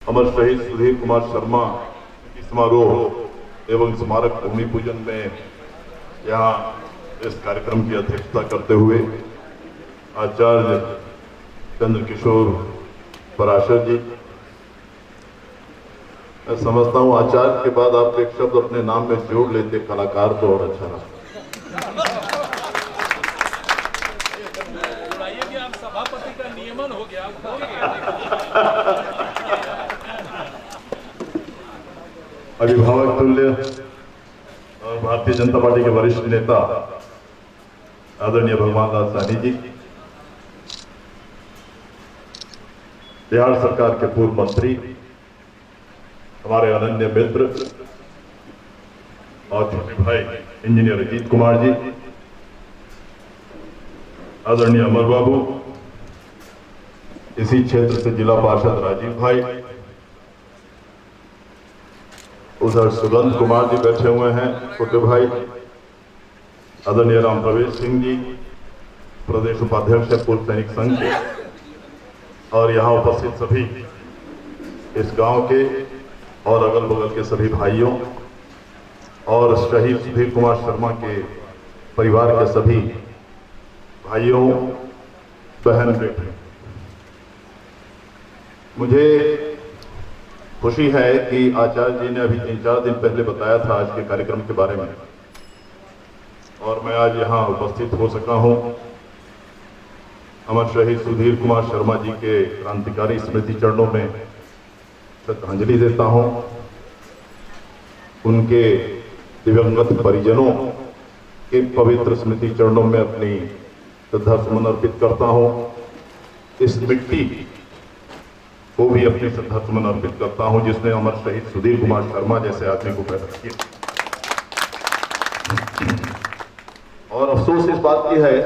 अमर शहीद सुधीर कुमार शर्मा की समारोह एवं स्मारक भूमि पूजन में यहाँ इस कार्यक्रम की अध्यक्षता करते हुए आचार्य चंद्रकिशोर पराशर जी, मैं समझता हूँ आचार्य के बाद आप एक शब्द अपने नाम में जोड़ लेते कलाकार तो और अच्छा रहा। सभापति का नियमन हो गया। अभिभावक तुल्य और भारतीय जनता पार्टी के वरिष्ठ नेता आदरणीय भगवान लाल साहनी जी, बिहार सरकार के पूर्व मंत्री, हमारे अनन्य मित्र और छोटे भाई इंजीनियर अजीत कुमार जी, आदरणीय अमर बाबू, इसी क्षेत्र से जिला पार्षद राजीव भाई, उधर सुगंध कुमार जी बैठे हुए हैं, छोटे भाई, आदरणीय राम प्रवेश सिंह जी, प्रदेश उपाध्यक्ष है पूर्व सैनिक संघ के, और यहाँ उपस्थित सभी इस गांव के और अगल बगल के सभी भाइयों और शहीद सुधीर कुमार शर्मा के परिवार के सभी भाइयों बहन बेटे, मुझे खुशी है कि आचार्य जी ने अभी 3-4 दिन पहले बताया था आज के कार्यक्रम के बारे में, और मैं आज यहाँ उपस्थित हो सका हूँ। अमर शहीद सुधीर कुमार शर्मा जी के क्रांतिकारी स्मृति चरणों में श्रद्धांजलि देता हूँ। उनके दिवंगत परिजनों के पवित्र स्मृति चरणों में अपनी श्रद्धा सुमन अर्पित करता हूँ। इस मिट्टी को भी अपनी श्रद्धा सुमन अर्पित करता हूँ जिसने अमर शहीद सुधीर कुमार शर्मा जैसे आदमी को पैदा किया। और अफसोस इस बात की है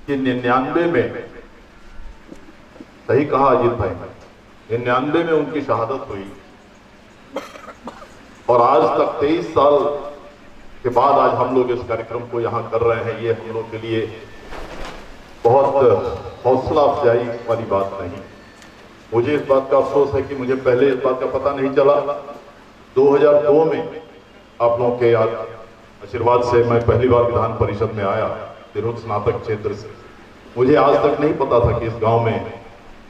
कि 99 में, सही कहा अजीत भाई, 99 में उनकी शहादत हुई और आज तक 23 साल के बाद आज हम लोग इस कार्यक्रम को यहाँ कर रहे हैं। ये हम लोग के लिए बहुत हौसला अफजाई वाली बात नहीं। मुझे इस बात का अफसोस है कि मुझे पहले इस बात का पता नहीं चला। 2002 में आप लोगों के आशीर्वाद से मैं पहली बार विधान परिषद में आया, तिरहुत स्नातक क्षेत्र से। मुझे आज तक नहीं पता था कि इस गांव में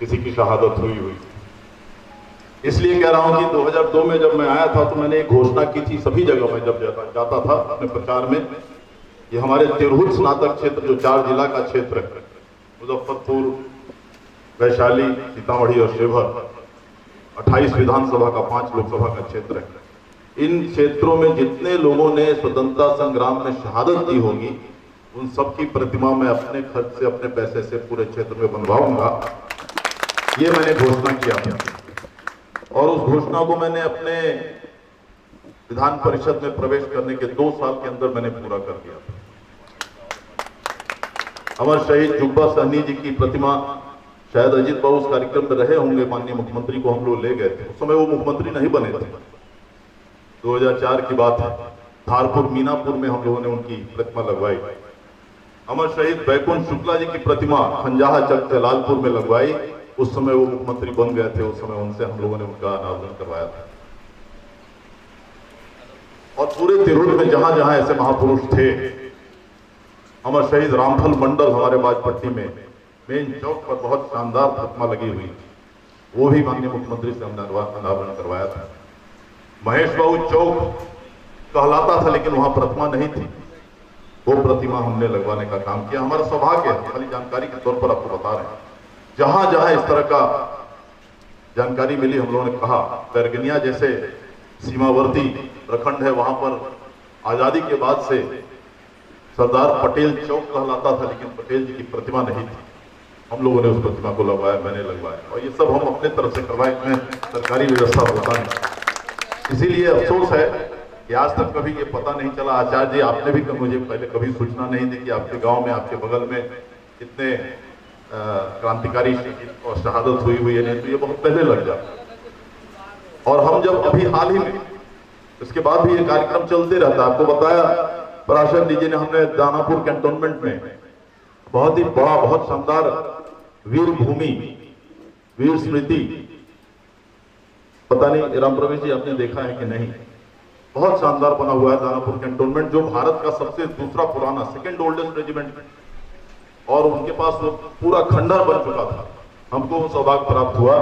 किसी की शहादत हुई। इसलिए कह रहा हूं कि 2002 में जब मैं आया था तो मैंने एक घोषणा की थी सभी जगह मैं जब जाता था अपने प्रचार में, ये हमारे तिरहुत स्नातक क्षेत्र जो 4 जिला का क्षेत्र है, मुजफ्फरपुर, वैशाली, सीतामढ़ी और शिवहर, 28 विधानसभा का 5 लोकसभा का क्षेत्र है। इन क्षेत्रों में जितने लोगों ने स्वतंत्रता संग्राम में शहादत दी होगी उन सबकी प्रतिमा मैं अपने खर्च से, अपने पैसे से पूरे क्षेत्र में बनवाऊंगा, ये मैंने घोषणा किया था। और उस घोषणा को मैंने अपने विधान परिषद में प्रवेश करने के 2 साल के अंदर मैंने पूरा कर दिया था। अमर शहीद जुब्बा सहनी जी की प्रतिमा, शायद अजीत बाबू उस कार्यक्रम में रहे होंगे, माननीय मुख्यमंत्री को हम लोग ले गए थे। उस समय वो मुख्यमंत्री नहीं बने थे, 2004 की बात है। धारपुर मीनापुर में हम लोगों ने उनकी प्रतिमा लगवाई। अमर शहीद बैकुंठ शुक्ला जी की प्रतिमा खंजाहा चक से लालपुर में लगवाई। उस समय वो मुख्यमंत्री बन गए थे, उस समय उनसे हम लोगों ने उनका अनावरण करवाया था। और पूरे तिरहुत में जहां जहां ऐसे महापुरुष थे, अमर शहीद रामफल मंडल हमारे बाजपट्टी में मेन चौक पर बहुत शानदार प्रतिमा लगी हुई, वो भी माननीय मुख्यमंत्री से हमने अनावरण करवाया था। महेश बाबू चौक कहलाता था लेकिन वहां प्रतिमा नहीं थी, वो प्रतिमा हमने लगवाने का काम किया। हमारा सौभाग्य है, खाली जानकारी के तौर पर आपको बता रहे हैं। जहां जहां इस तरह का जानकारी मिली हम लोगों ने कहा, बैरगनिया जैसे सीमावर्ती प्रखंड है, वहां पर आजादी के बाद से सरदार पटेल चौक कहलाता था लेकिन पटेल जी की प्रतिमा नहीं थी। हम लोगों ने उस प्रतिमा को लगवाया, मैंने लगवाया, और ये सब हम अपने तरफ से करवाए, इसमें सरकारी व्यवस्था होता नहीं। इसीलिए अफसोस है कि आज तक कभी ये पता नहीं चला। आचार्य जी, आपने भी मुझे पहले कभी सूचना नहीं दी कि आपके गांव में, आपके बगल में कितने क्रांतिकारी और शहादत हुई है, नहीं तो ये बहुत पहले लग जाता। और हम जब अभी हाल ही में, इसके बाद भी ये कार्यक्रम चलते रहता है। आपको बताया पराशर जी ने, हमने दानापुर कैंटोनमेंट में बहुत ही बड़ा, बहुत शानदार वीर भूमि, वीर स्मृति पता नहीं राम प्रवेश जी आपने देखा है कि नहीं, बहुत शानदार बना हुआ है दानापुर कैंटोनमेंट, जो भारत का सबसे दूसरा पुराना सेकंड ओल्डेस्ट रेजिमेंट, और उनके पास वो पूरा खंडर बन चुका था। हमको सौभाग्य प्राप्त हुआ,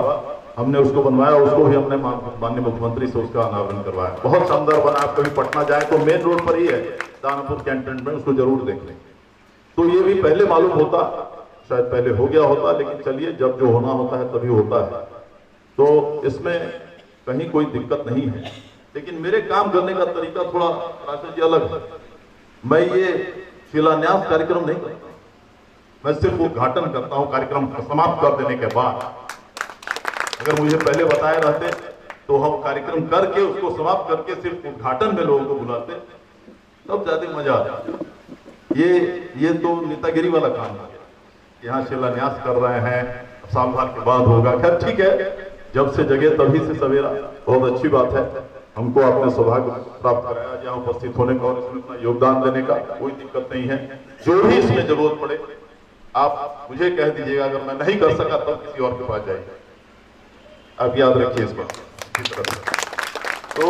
हमने उसको बनवाया, उसको भी हमने माननीय मुख्यमंत्री से उसका अनावरण करवाया। बहुत शानदार बना। आप कभी पटना जाए तो मेन रोड पर ही है दानापुर कैंटोनमेंट, उसको जरूर देख लें। तो ये भी पहले मालूम होता, शायद पहले हो गया होता, लेकिन चलिए जब जो होना होता है तभी होता है, तो इसमें कहीं कोई दिक्कत नहीं है। लेकिन मेरे काम करने का तरीका थोड़ा राशि जी अलग है। मैं ये शिलान्यास कार्यक्रम नहीं करता, मैं सिर्फ उद्घाटन करता हूं कार्यक्रम समाप्त कर देने के बाद। अगर मुझे पहले बताए रहते तो हम कार्यक्रम करके उसको समाप्त करके सिर्फ उद्घाटन में लोगों को बुलाते, तब ज्यादा मजा आता। ये तो नेतागिरी वाला काम है। यहाँ शिलान्यास कर रहे हैं, साल भर के बाद होगा, खैर ठीक है, जब से जगे तभी से सवेरा, बहुत अच्छी बात है। हमको आपने सौभाग्य प्राप्त कराया यहाँ उपस्थित होने का और इसमें अपना योगदान देने का, कोई दिक्कत नहीं है। जो भी इसमें जरूरत पड़े आप मुझे कह दीजिएगा, अगर मैं नहीं कर सका तब किसी और के पास जाइए, आप याद रखिए इस बात। तो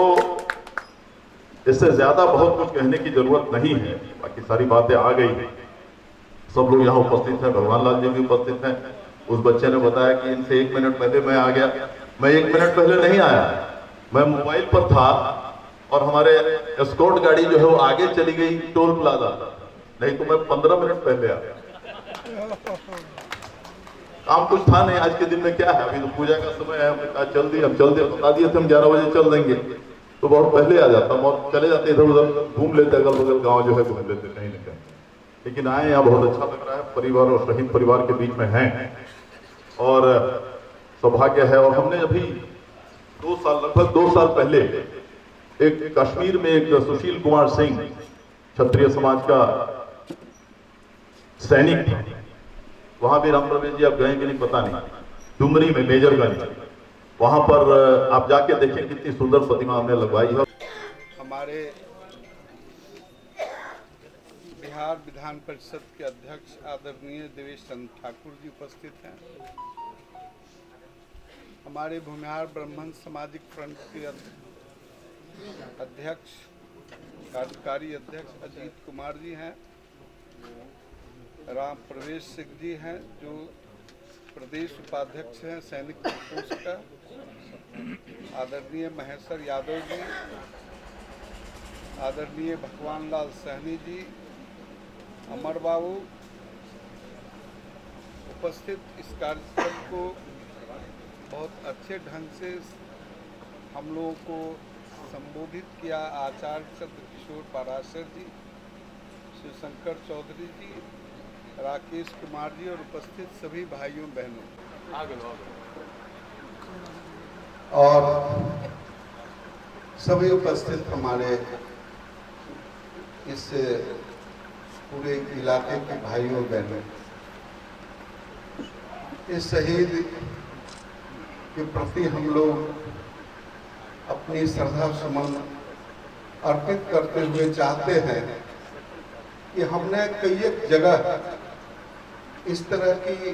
इससे ज्यादा बहुत कुछ कहने की जरूरत नहीं है, बाकी सारी बातें आ गई हैं। सब लोग यहाँ उपस्थित हैं, भगवान लाल जी भी उपस्थित हैं। उस बच्चे ने बताया कि इनसे 1 मिनट पहले मैं आ गया। मैं 1 मिनट पहले नहीं आया, मैं मोबाइल पर था और हमारे एस्कॉर्ट गाड़ी जो है वो आगे चली गई टोल प्लाजा, नहीं तो मैं 15 मिनट पहले आया। काम कुछ था नहीं, आज के दिन में क्या है, अभी तो पूजा का समय है, हमने कहा चल दिए, अब चल दिए, बता दिए थे हम 11 बजे चल देंगे, तो बहुत पहले आ जाता और चले जाते इधर उधर घूम लेते, अगल बगल गाँव जो है घूम लेते कहीं ना कहीं। लेकिन आए यहाँ बहुत अच्छा लग रहा है, परिवार और शहीद परिवार के बीच में हैं और सौभाग्य है। और हमने अभी लगभग 2 साल पहले एक कश्मीर में एक सुशील कुमार सिंह क्षत्रिय समाज का सैनिक था, वहां भी राम प्रवेश जी आप गए कि नहीं पता नहीं, डुमरी में मेजरगंज, वहां पर आप जाके देखें कितनी सुंदर प्रतिमा हमने लगवाई है। हमारे बिहार विधान परिषद के अध्यक्ष आदरणीय देवेश चंद्र ठाकुर जी उपस्थित हैं। हमारे भूमिहार ब्राह्मण सामाजिक फ्रंट के अध्यक्ष कार्यकारी अध्यक्ष अजीत कुमार जी हैं। राम प्रवेश सिंह जी हैं जो प्रदेश उपाध्यक्ष हैं सैनिक प्रकोष्ठ का। आदरणीय महेश्वर यादव जी, आदरणीय भगवान लाल सहनी जी, अमर बाबू उपस्थित इस कार्यक्रम को बहुत अच्छे ढंग से हम लोगों को संबोधित किया। आचार्य चंद्रकिशोर पाराशर जी, शिवशंकर चौधरी जी, राकेश कुमार जी और उपस्थित सभी भाइयों बहनों और सभी उपस्थित हमारे इस पूरे इलाके के भाइयों बहनों, इस शहीद के प्रति हम लोग अपनी श्रद्धा सुमन अर्पित करते हुए चाहते हैं कि हमने कई एक जगह इस तरह की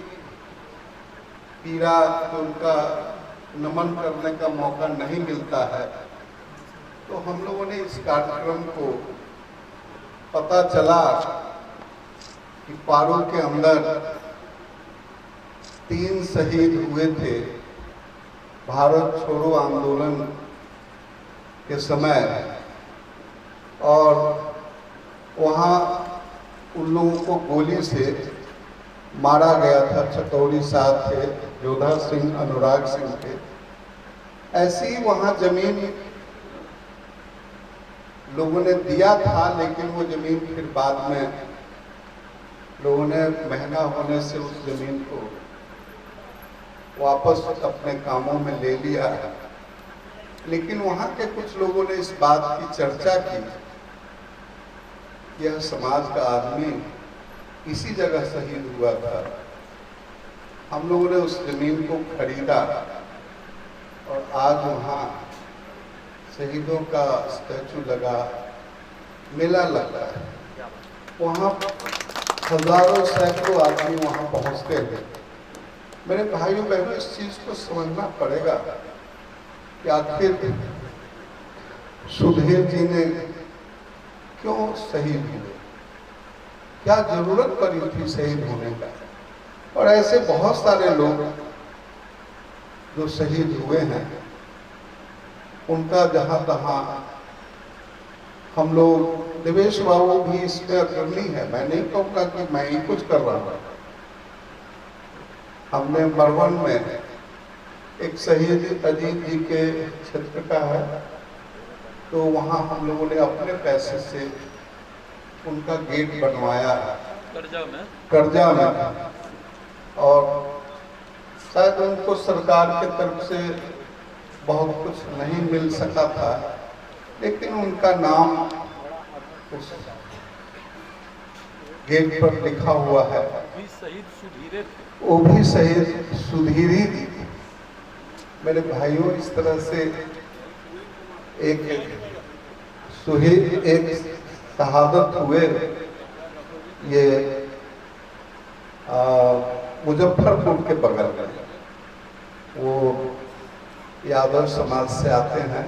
पीड़ा तो उनका नमन करने का मौका नहीं मिलता है, तो हम लोगों ने इस कार्यक्रम को पता चला कि पारू के अंदर 3 शहीद हुए थे भारत छोड़ो आंदोलन के समय, और वहाँ उन लोगों को गोली से मारा गया था। चतौड़ी साहब थे, जोधा सिंह, अनुराग सिंह थे। ऐसी वहाँ जमीन लोगों ने दिया था, लेकिन वो जमीन फिर बाद में लोगों ने महंगा होने से उस जमीन को वापस अपने कामों में ले लिया है। लेकिन वहाँ के कुछ लोगों ने इस बात की चर्चा की कि यह समाज का आदमी इसी जगह शहीद हुआ था। हम लोगों ने उस जमीन को खरीदा और आज वहाँ शहीदों का स्टैचू लगा, मेला लगा है। वहाँ हजारों सैकड़ों आदमी वहाँ पहुँचते हैं। मेरे भाइयों बहनों, इस चीज़ को समझना पड़ेगा कि आखिर सुधीर जी ने क्यों शहीद हुए, क्या जरूरत पड़ी थी शहीद होने का। और ऐसे बहुत सारे लोग जो शहीद हुए हैं, उनका जहां तहां हम लोग, देवेश बाबू भी इसमें अग्रणी है, मैं नहीं कहूँगा कि मैं ही कुछ कर रहा हूँ। हमने मरवन में एक शहीद अजीत जी के क्षेत्र का है, तो वहाँ हम लोगों ने अपने पैसे से उनका गेट बनवाया कर्जा में, और शायद उनको सरकार के तरफ से बहुत कुछ नहीं मिल सका था, लेकिन उनका नाम उस गेट पर लिखा हुआ है। शहीद सुधीरे थे। वो भी शहीद सुधीरी जी थी। मेरे भाइयों, इस तरह से एक शहादत हुए। ये मुजफ्फरपुर के बगल में, वो यादव समाज से आते हैं,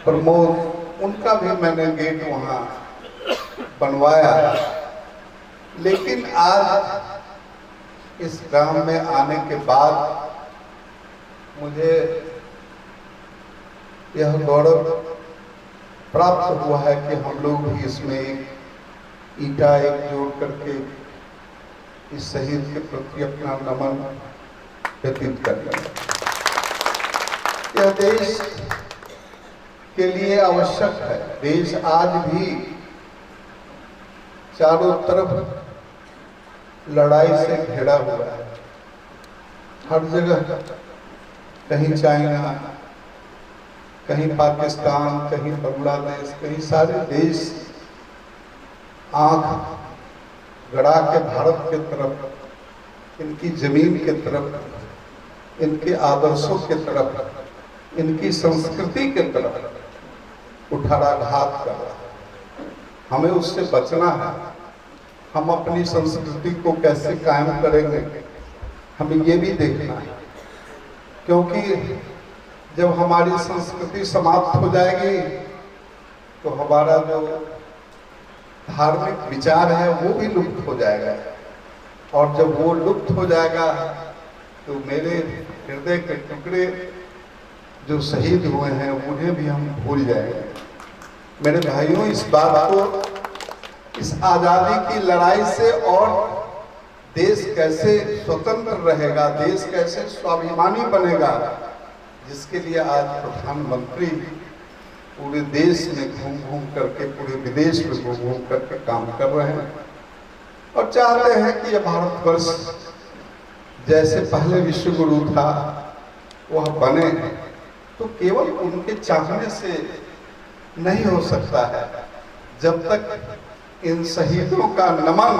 प्रमोद, उनका भी मैंने गेट वहाँ बनवाया। लेकिन आज इस गांव में आने के बाद मुझे यह गौरव प्राप्त हुआ है कि हम लोग भी इसमें एक ईंटा एक जोड़ करके इस शहीद के प्रति अपना नमन व्यतीत कर रहे हैं। यह देश के लिए आवश्यक है। देश आज भी चारों तरफ लड़ाई से घिरा हुआ है। हर जगह, कहीं चाइना, कहीं पाकिस्तान, कहीं बांग्लादेश, कहीं सारे देश आंख गड़ा के भारत के तरफ, इनकी जमीन के तरफ, इनके आदर्शों के तरफ, इनकी संस्कृति के तरफ कुठाराघात कर रहा है। हमें उससे बचना है। हम अपनी संस्कृति को कैसे कायम करेंगे, हमें ये भी देखना है, क्योंकि जब हमारी संस्कृति समाप्त हो जाएगी तो हमारा जो धार्मिक विचार है वो भी लुप्त हो जाएगा, और जब वो लुप्त हो जाएगा तो मेरे हृदय के टुकड़े जो शहीद हुए हैं उन्हें भी हम भूल जाएंगे। मेरे भाइयों, इस बात को, इस आज़ादी की लड़ाई से और देश कैसे स्वतंत्र रहेगा, देश कैसे स्वाभिमानी बनेगा, जिसके लिए आज प्रधानमंत्री पूरे देश में घूम घूम करके, पूरे विदेश में घूम घूम करके काम कर रहे हैं, और चाहते हैं कि यह भारतवर्ष जैसे पहले विश्व गुरु था वह बने। तो केवल उनके चाहने से नहीं हो सकता है। जब तक इन शहीदों का नमन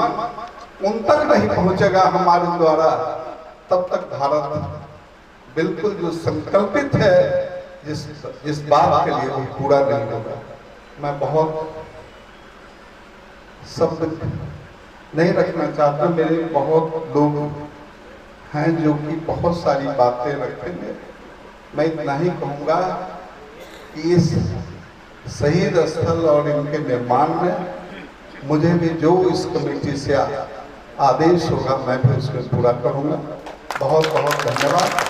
उन तक नहीं पहुंचेगा हमारे द्वारा, तब तक भारत बिल्कुल जो संकल्पित है जिस बात के लिए वो पूरा नहीं होगा। मैं बहुत शब्द नहीं रखना चाहता, मेरे बहुत लोग हैं जो कि बहुत सारी बातें रखेंगे। मैं इतना ही कहूँगा कि इस शहीद स्थल और इनके निर्माण में मुझे भी जो इस कमेटी से आदेश होगा मैं भी उसमें पूरा करूँगा। बहुत बहुत धन्यवाद।